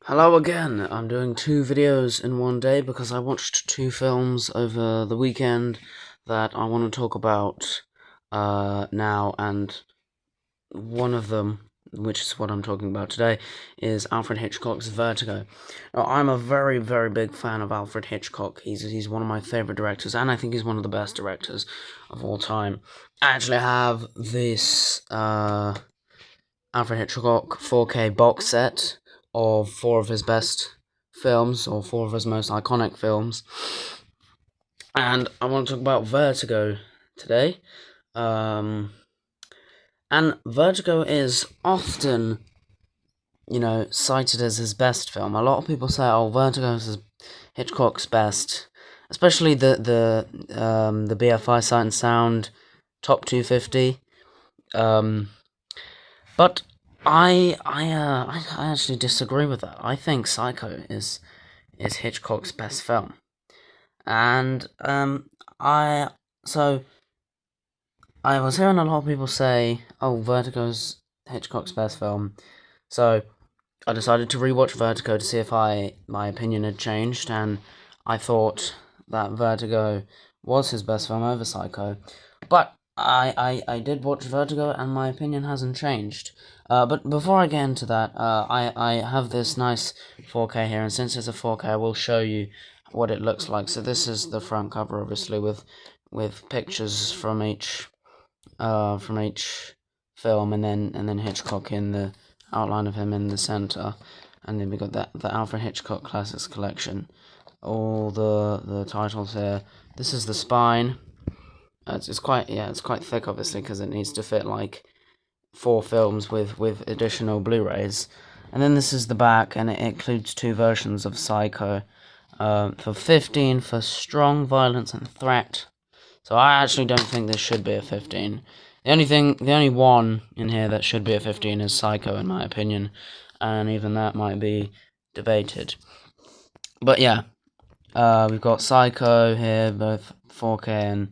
Hello again. I'm doing two videos in one day because I watched two films over the weekend that I want to talk about now, and one of them, which is what I'm talking about today, is Alfred Hitchcock's Vertigo. Now, I'm a very, very big fan of Alfred Hitchcock. He's one of my favorite directors, and I think he's one of the best directors of all time. I actually have this Alfred Hitchcock 4K box set of four of his best films, or four of his most iconic films. And I want to talk about Vertigo today. And Vertigo is often, cited as his best film. A lot of people say, "Oh, Vertigo is Hitchcock's best," especially the BFI Sight and Sound top 250. But I actually disagree with that. I think Psycho is Hitchcock's best film, and I so I was hearing a lot of people say, "Oh, Vertigo's Hitchcock's best film," so I decided to rewatch Vertigo to see if my opinion had changed, and I thought that Vertigo was his best film over Psycho, but I did watch Vertigo, and my opinion hasn't changed. But before I get into that, I have this nice 4K here, and since it's a 4K, I will show you what it looks like. So this is the front cover, obviously, with pictures from each film, and then Hitchcock in the outline of him in the center, and then we got the Alfred Hitchcock Classics Collection. All the titles here. This is the spine. It's quite thick, obviously, because it needs to fit like 4 films with additional Blu-rays. And then this is the back, and it includes 2 versions of Psycho. For 15 for strong violence and threat. So I actually don't think this should be a 15. The only one in here that should be a 15 is Psycho, in my opinion, and even that might be debated. But yeah, we've got Psycho here, both 4K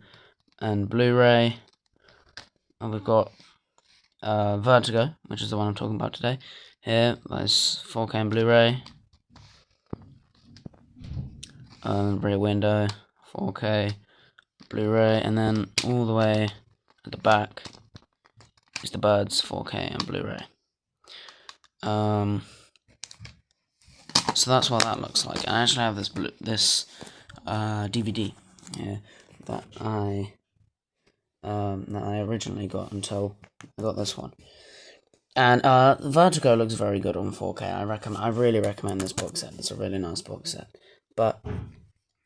and Blu-ray, and we've got Vertigo, which is the one I'm talking about today. Here, that's 4K and Blu-ray. Rear window, 4K, Blu-ray, and then all the way at the back is the Birds 4K and Blu-ray. So that's what that looks like. I actually have this DVD here that I originally got until I got this one. And Vertigo looks very good on 4K. I really recommend this box set. It's a really nice box set. But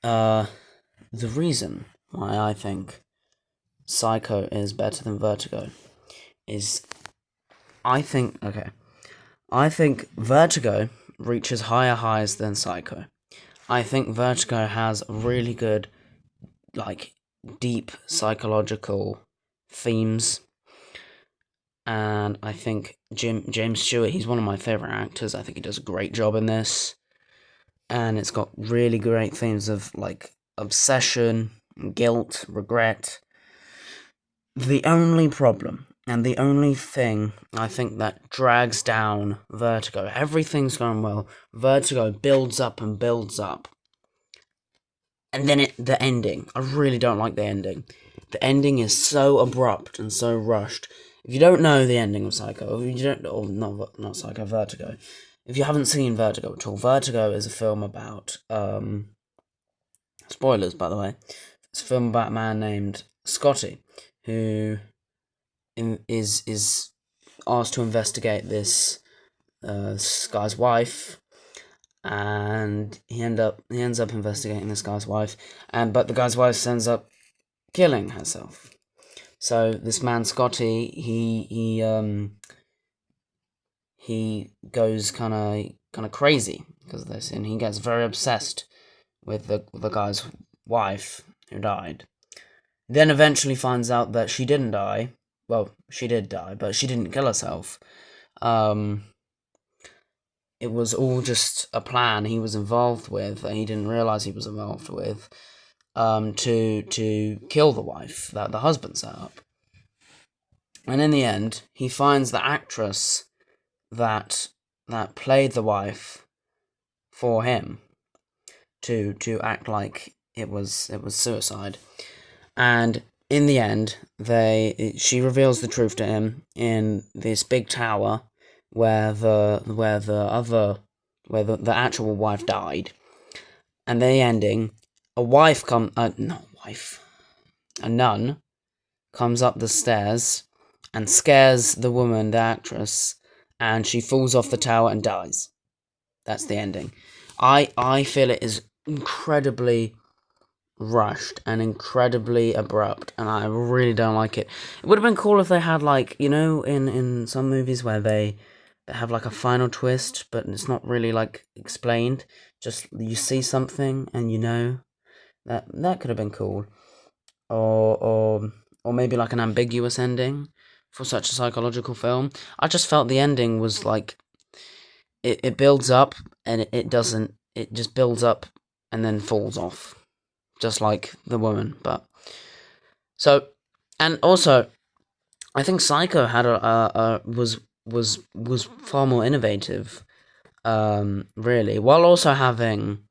the reason why I think Psycho is better than Vertigo is I think Vertigo reaches higher highs than Psycho. I think Vertigo has really good, like, deep psychological themes, and I think James Stewart, he's one of my favourite actors. I think he does a great job in this, and it's got really great themes of, like, obsession, guilt, regret. The only problem, and the only thing I think that drags down Vertigo, everything's going well, Vertigo builds up and builds up, and then the ending, I really don't like the ending. The ending is so abrupt and so rushed. If you don't know the ending of Psycho, if you don't, or not Psycho, Vertigo, if you haven't seen Vertigo at all, Vertigo is a film about, spoilers, by the way, it's a film about a man named Scotty, who is asked to investigate this guy's wife, and he ends up investigating this guy's wife, but the guy's wife ends up killing herself. So this man Scotty, he goes kind of crazy because of this, and he gets very obsessed with the guy's wife who died. Then eventually finds out that she didn't die. Well, she did die, but she didn't kill herself. It was all just a plan he was involved with, and he didn't realize he was involved with, to kill the wife that the husband set up. And in the end, he finds the actress that played the wife for him to act like it was suicide. And in the end, she reveals the truth to him in this big tower where the actual wife died. And the ending, a nun comes up the stairs and scares the woman, the actress, and she falls off the tower and dies. That's the ending. I feel it is incredibly rushed and incredibly abrupt, and I really don't like it. It would have been cool if they had, like, in some movies where they have like a final twist, but it's not really like explained. Just you see something and that could have been cool, or maybe like an ambiguous ending for such a psychological film. I just felt the ending was like it builds up and it doesn't. It just builds up and then falls off, just like the woman. But so, and also, I think Psycho had was far more innovative, really, while also having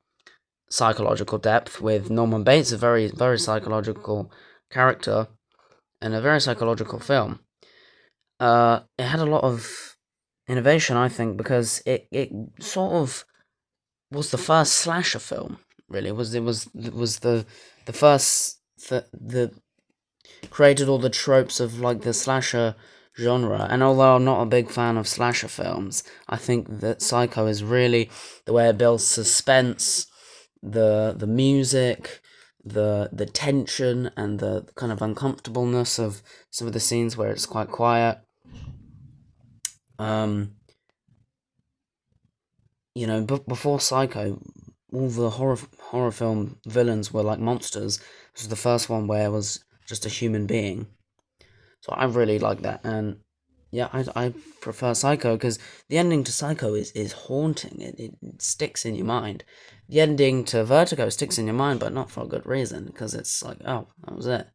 psychological depth with Norman Bates, a very very psychological character and a very psychological film. It had a lot of innovation, I think, because it sort of was the first slasher film. Really, it was the first the created all the tropes of like the slasher genre. And although I'm not a big fan of slasher films, I think that Psycho is really the way it builds suspense, the music, the tension, and the kind of uncomfortableness of some of the scenes where it's quite quiet. Before Psycho, all the horror film villains were like monsters. This was the first one where it was just a human being. So I really like that, and yeah, I prefer Psycho because the ending to Psycho is haunting. It sticks in your mind. The ending to Vertigo sticks in your mind, but not for a good reason, because it's like, oh, that was it.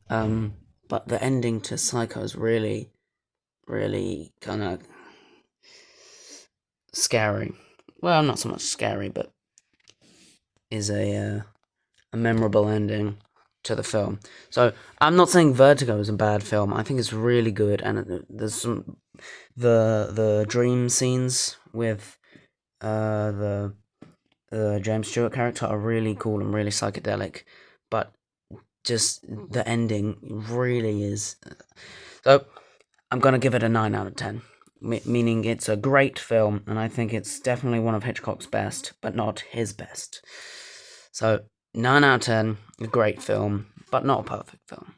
But the ending to Psycho is really, really kind of scary. Well, not so much scary, but is a memorable ending to the film. So I'm not saying Vertigo is a bad film. I think it's really good, and there's some the dream scenes with the James Stewart character are really cool and really psychedelic, but just the ending really is. So I'm gonna give it a 9 out of 10. Meaning it's a great film, and I think it's definitely one of Hitchcock's best, but not his best. So 9 out of 10, a great film, but not a perfect film.